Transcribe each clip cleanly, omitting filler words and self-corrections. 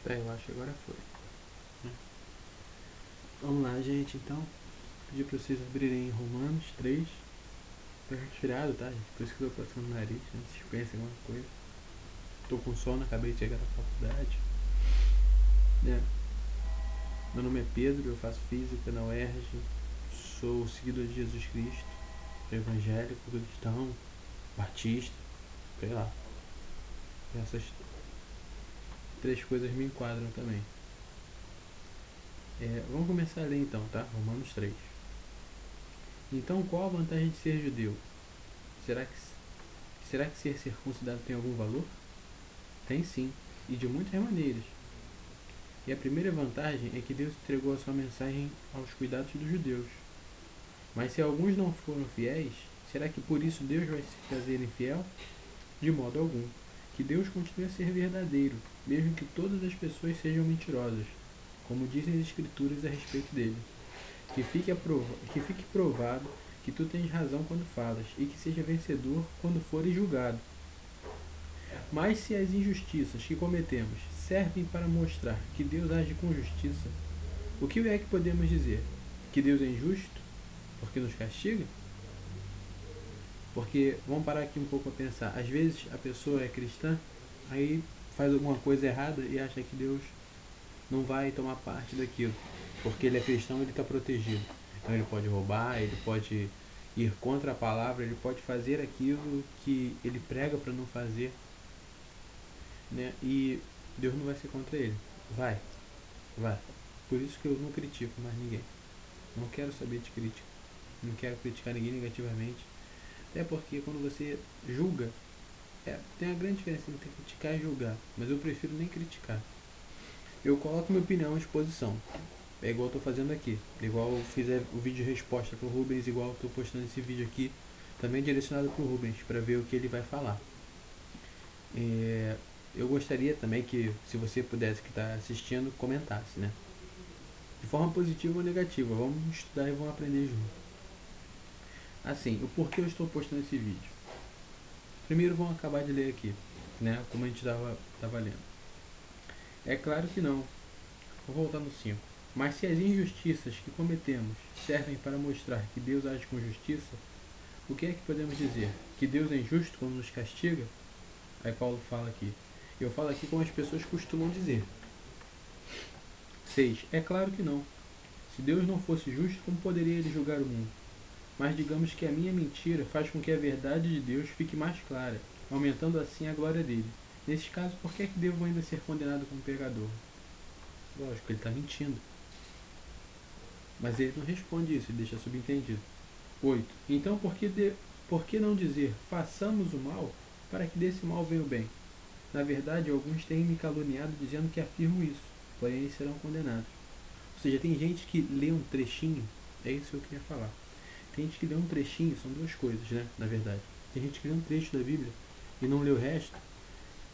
Eu acho que agora foi. Vamos lá, gente, então. Pedir pra vocês abrirem Romanos 3. Tô resfriado, tá, gente? Por isso que eu tô passando o nariz, né? Vocês pensem alguma coisa. Tô com sono, acabei de chegar da faculdade. Né? Meu nome é Pedro, eu faço física na UERJ. Sou seguidor de Jesus Cristo. Evangélico, cristão, batista, sei lá. Essas três coisas me enquadram também. Vamos começar a ler então, tá? Romanos 3. Então, qual a vantagem de ser judeu? Será que ser circuncidado tem algum valor? Tem sim, e de muitas maneiras. E a primeira vantagem é que Deus entregou a sua mensagem aos cuidados dos judeus. Mas se alguns não foram fiéis, será que por isso Deus vai se fazer infiel? De modo algum. Que Deus continue a ser verdadeiro, mesmo que todas as pessoas sejam mentirosas, como dizem as Escrituras a respeito dele. Que fique provado que tu tens razão quando falas, e que seja vencedor quando fores julgado. Mas se as injustiças que cometemos servem para mostrar que Deus age com justiça, o que é que podemos dizer? Que Deus é injusto? Porque nos castiga? Porque, vamos parar aqui um pouco a pensar, às vezes a pessoa é cristã, aí faz alguma coisa errada e acha que Deus não vai tomar parte daquilo. Porque ele é cristão, ele está protegido. Então ele pode roubar, ele pode ir contra a palavra, ele pode fazer aquilo que ele prega para não fazer, né? E Deus não vai ser contra ele. Vai, vai. Por isso que eu não critico mais ninguém. Não quero saber de crítica. Não quero criticar ninguém negativamente. Até porque quando você julga, tem uma grande diferença entre criticar e julgar. Mas eu prefiro nem criticar. Eu coloco minha opinião à disposição. É igual eu tô fazendo aqui. Igual eu fiz o vídeo de resposta pro Rubens, igual eu tô postando esse vídeo aqui, também direcionado pro Rubens, para ver o que ele vai falar. Eu gostaria também que, se você pudesse, que está assistindo, comentasse, né? De forma positiva ou negativa. Vamos estudar e vamos aprender junto. Assim, o porquê eu estou postando esse vídeo. Primeiro vamos acabar de ler aqui, né? Como a gente estava lendo. É claro que não. Vou voltar no 5. Mas se as injustiças que cometemos servem para mostrar que Deus age com justiça, o que é que podemos dizer? Que Deus é injusto quando nos castiga? Aí Paulo fala aqui. Eu falo aqui como as pessoas costumam dizer. 6. É claro que não. Se Deus não fosse justo, como poderia ele julgar o mundo? Mas digamos que a minha mentira faz com que a verdade de Deus fique mais clara, aumentando assim a glória dele. Nesse caso, por que é que devo ainda ser condenado como pecador? Lógico, ele está mentindo. Mas ele não responde isso, ele deixa subentendido. 8. Então por que não dizer, façamos o mal, para que desse mal venha o bem? Na verdade, alguns têm me caluniado dizendo que afirmo isso, porém eles serão condenados. Ou seja, tem gente que lê um trechinho, é isso que eu queria falar. Tem gente que lê um trechinho, são duas coisas, né? Na verdade. Tem gente que lê um trecho da Bíblia e não lê o resto,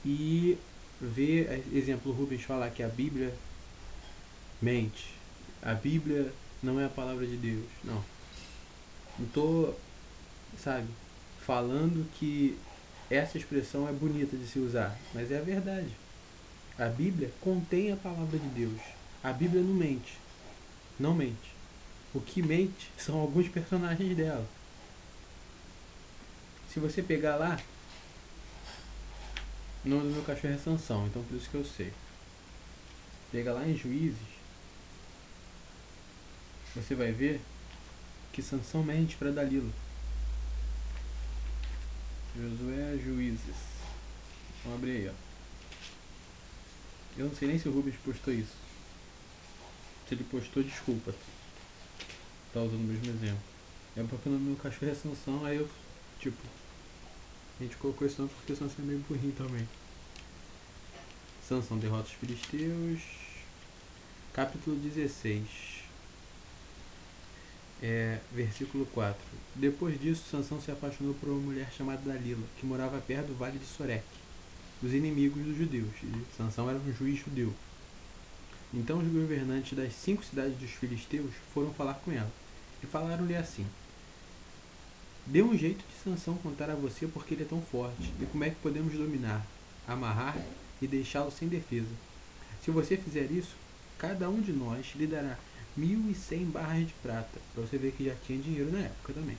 e vê, exemplo, o Rubens falar que a Bíblia mente. A Bíblia não é a palavra de Deus. Não. Não tô, sabe, falando que essa expressão é bonita de se usar, mas é a verdade. A Bíblia contém a palavra de Deus. A Bíblia não mente. Não mente. O que mente são alguns personagens dela. Se você pegar lá, o nome do meu cachorro é Sansão, então por isso que eu sei. Pega lá em Juízes, você vai ver que Sansão mente para Dalila. Josué Juízes. Vamos abrir aí, ó. Eu não sei nem se o Rubens postou isso. Se ele postou, desculpa. Tá usando o mesmo exemplo. É porque o nome do meu cachorro é Sansão, aí eu, tipo, a gente colocou esse nome porque Sansão é meio burrinho também. Sansão derrota os filisteus. Capítulo 16. Versículo 4. Depois disso, Sansão se apaixonou por uma mulher chamada Dalila, que morava perto do vale de Sorek, dos inimigos dos judeus. E Sansão era um juiz judeu. Então os governantes das 5 cidades dos filisteus foram falar com ela, e falaram-lhe assim: dê um jeito de Sansão contar a você porque ele é tão forte, e como é que podemos dominar, amarrar e deixá-lo sem defesa. Se você fizer isso, cada um de nós lhe dará 1.100 barras de prata. Para você ver que já tinha dinheiro na época também.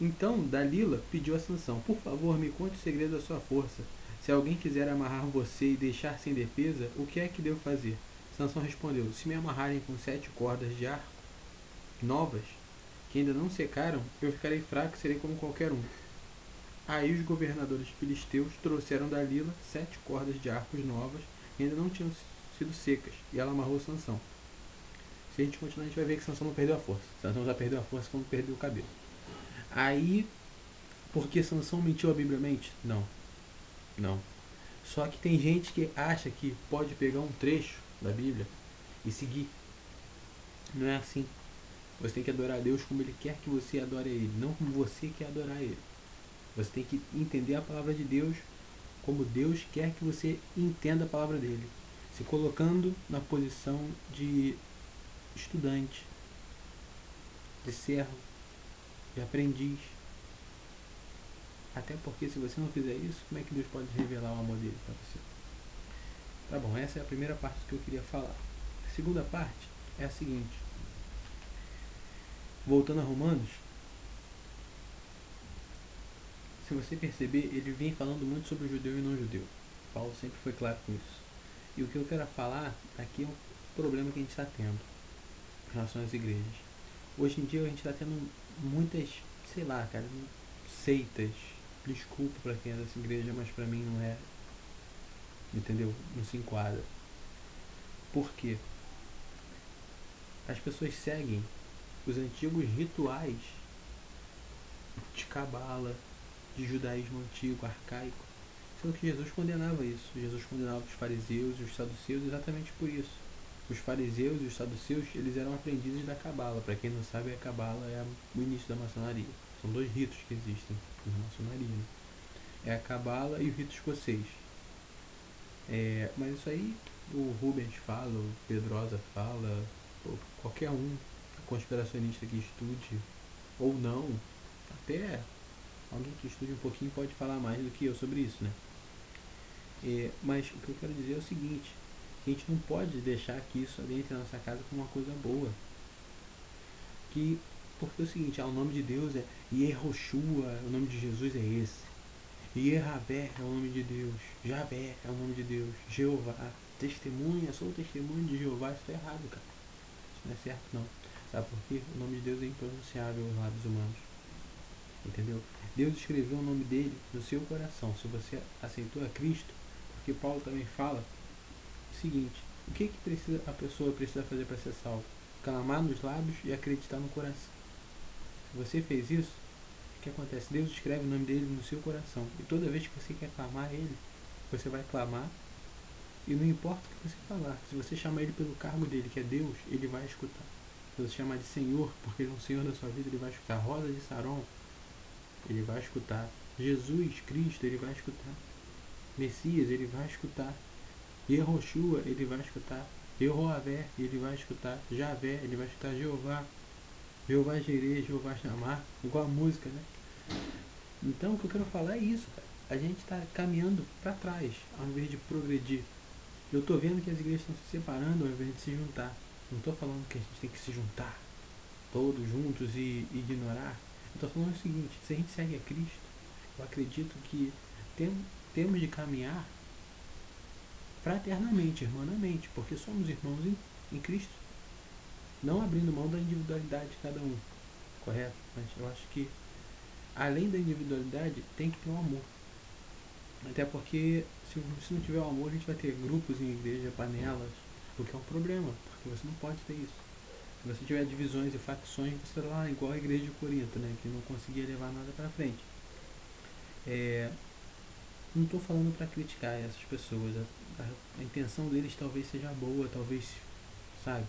Então Dalila pediu a Sansão: por favor, me conte o segredo da sua força. Se alguém quiser amarrar você e deixar sem defesa, o que é que devo fazer? Sansão respondeu: se me amarrarem com 7 cordas de arco novas, que ainda não secaram, eu ficarei fraco e serei como qualquer um. Aí os governadores filisteus trouxeram Dalila 7 cordas de arcos novas que ainda não tinham sido secas, e ela amarrou Sansão. Se a gente continuar, a gente vai ver que Sansão não perdeu a força. Sansão já perdeu a força quando perdeu o cabelo. Aí, porque Sansão mentiu a Bíblia mente? Não, não. Só que tem gente que acha que pode pegar um trecho da Bíblia e seguir. Não é assim. Você tem que adorar a Deus como Ele quer que você adore a Ele, não como você quer adorar Ele. Você tem que entender a palavra de Deus como Deus quer que você entenda a palavra dele, se colocando na posição de estudante, de servo, de aprendiz. Até porque se você não fizer isso, como é que Deus pode revelar o amor dele para você? Tá bom, essa é a primeira parte que eu queria falar. A segunda parte é a seguinte. Voltando a Romanos, se você perceber, ele vem falando muito sobre o judeu e não judeu. Paulo sempre foi claro com isso. E o que eu quero falar aqui é um problema que a gente está tendo em relação às igrejas. Hoje em dia a gente está tendo muitas, sei lá, cara, seitas. Desculpa pra quem é dessa igreja, mas pra mim não é. Entendeu? Não se enquadra. Por quê? As pessoas seguem os antigos rituais de cabala, de judaísmo antigo, arcaico. Sendo que Jesus condenava isso. Jesus condenava os fariseus e os saduceus exatamente por isso. Os fariseus e os saduceus, eles eram aprendizes da cabala. Para quem não sabe, a cabala é o início da maçonaria. São 2 ritos que existem na maçonaria, né? É a cabala e o rito escocês. Mas isso aí o Rubens fala, o Pedrosa fala, ou qualquer um conspiracionista que estude, ou não, até alguém que estude um pouquinho pode falar mais do que eu sobre isso, né? Mas o que eu quero dizer é o seguinte: a gente não pode deixar que isso entre na nossa casa como uma coisa boa. Porque é o seguinte, o nome de Deus é Yehoshua, o nome de Jesus é esse. Yehavé é o nome de Deus. Javé é o nome de Deus. Jeová, testemunha, sou testemunho de Jeová. Isso é errado, cara. Isso não é certo, não. Sabe por quê? O nome de Deus é impronunciável aos lábios humanos. Entendeu? Deus escreveu o nome dele no seu coração. Se você aceitou a Cristo, porque Paulo também fala o seguinte: o que a pessoa precisa fazer para ser salvo? Clamar nos lábios e acreditar no coração. Se você fez isso, o que acontece? Deus escreve o nome dele no seu coração. E toda vez que você quer clamar ele, você vai clamar. E não importa o que você falar. Se você chamar ele pelo cargo dele, que é Deus, ele vai escutar. Se você chamar de Senhor, porque ele é um Senhor da sua vida, ele vai escutar. Rosa de Saron, ele vai escutar. Jesus Cristo, ele vai escutar. Messias, ele vai escutar. Yehoshua, ele vai escutar. Yehoavé, ele vai escutar. Javé, ele vai escutar. Jeová, Jeová Jireh, Jeová Shammah, igual a música, né? Então o que eu quero falar é isso, cara. A gente está caminhando para trás, ao invés de progredir. Eu tô vendo que as igrejas estão se separando ao invés de se juntar. Não tô falando que a gente tem que se juntar todos juntos e ignorar. Eu tô falando o seguinte: se a gente segue a Cristo, eu acredito que temos de caminhar fraternamente, irmanamente, porque somos irmãos em Cristo, não abrindo mão da individualidade de cada um, correto? Mas eu acho que além da individualidade tem que ter um amor. Até porque se não tiver o amor, a gente vai ter grupos em igreja, panelas, o que é um problema, porque você não pode ter isso. Se você tiver divisões e facções, você está lá igual a igreja de Corinto, né, que não conseguia levar nada para frente. Não estou falando para criticar essas pessoas, a intenção deles talvez seja boa, talvez, sabe?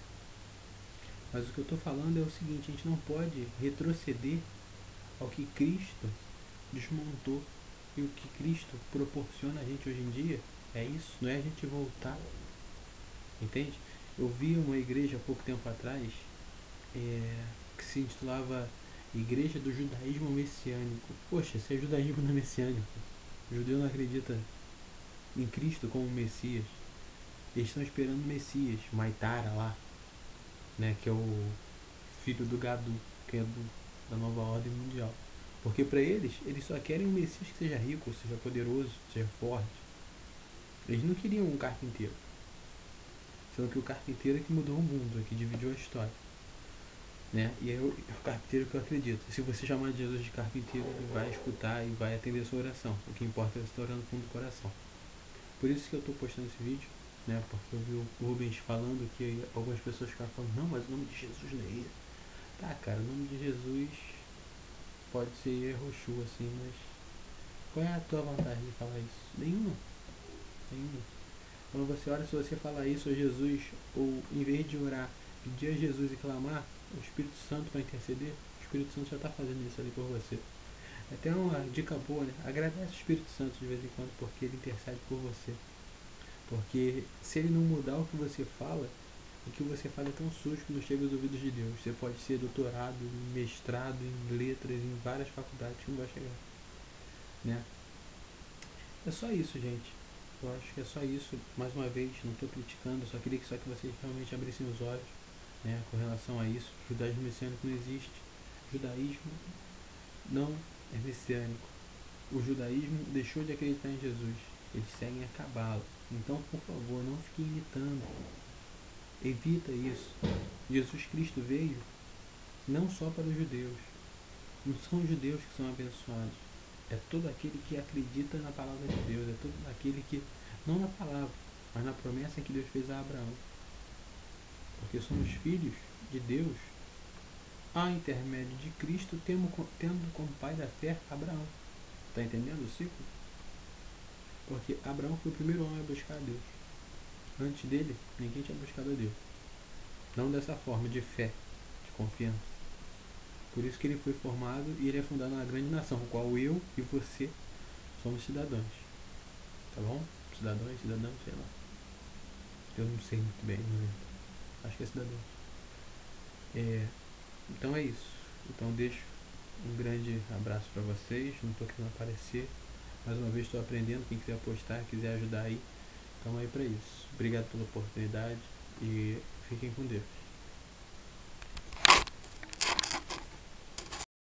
Mas o que eu estou falando é o seguinte: a gente não pode retroceder ao que Cristo desmontou. E o que Cristo proporciona a gente hoje em dia é isso, não é a gente voltar. Entende? Eu vi uma igreja há pouco tempo atrás que se intitulava Igreja do Judaísmo Messiânico. Poxa, se é judaísmo não é messiânico. O judeu não acredita em Cristo como Messias. Eles estão esperando o Messias, Maitara lá, né? Que é o filho do Gadu, que é da nova ordem mundial. Porque para eles só querem um Messias que seja rico, seja poderoso, seja forte. Eles não queriam um carpinteiro. Sendo que o carpinteiro é que mudou o mundo, é que dividiu a história. Né? E é o carpinteiro que eu acredito. Se você chamar Jesus de carpinteiro, ele vai escutar e vai atender a sua oração. O que importa é você estar orando no fundo do coração. Por isso que eu estou postando esse vídeo, né? Porque eu vi o Rubens falando que algumas pessoas ficaram falando, não, mas o nome de Jesus não é esse. Tá, cara, o nome de Jesus pode ser Roxu, assim, mas qual é a tua vantagem de falar isso? Nenhuma. Nenhuma. Quando você ora, se você falar isso a Jesus, ou em vez de orar, pedir a Jesus e clamar, o Espírito Santo vai interceder, o Espírito Santo já está fazendo isso ali por você. É até uma dica boa, né? Agradece o Espírito Santo de vez em quando, porque ele intercede por você. Porque se ele não mudar o que você fala, o que você fala é tão sujo que não chega aos ouvidos de Deus. Você pode ser doutorado, mestrado em letras, em várias faculdades que não vai chegar. Né? É só isso, gente. Eu acho que é só isso. Mais uma vez, não estou criticando, só queria que vocês realmente abrissem os olhos, né, com relação a isso. O judaísmo messiânico não existe. O judaísmo não é messiânico. O judaísmo deixou de acreditar em Jesus. Eles seguem a cabala. Então, por favor, não fique imitando. Evita isso. Jesus Cristo veio não só para os judeus. Não são os judeus que são abençoados. É todo aquele que acredita na palavra de Deus. É todo aquele que, não na palavra, mas na promessa que Deus fez a Abraão. Porque somos filhos de Deus a intermédio de Cristo, tendo como pai da fé Abraão. Está entendendo o ciclo? Porque Abraão foi o primeiro homem a buscar a Deus. Antes dele, ninguém tinha buscado a Deus. Não dessa forma, de fé, de confiança. Por isso que ele foi formado e ele é fundado uma grande nação, com qual eu e você somos cidadãos. Tá bom? Cidadãos, sei lá. Eu não sei muito bem, não lembro. Acho que é cidadão. Então é isso. Então deixo um grande abraço para vocês. Não estou querendo aparecer. Mais uma vez estou aprendendo. Quem quiser apostar, quiser ajudar aí, estamos aí para isso. Obrigado pela oportunidade e fiquem com Deus.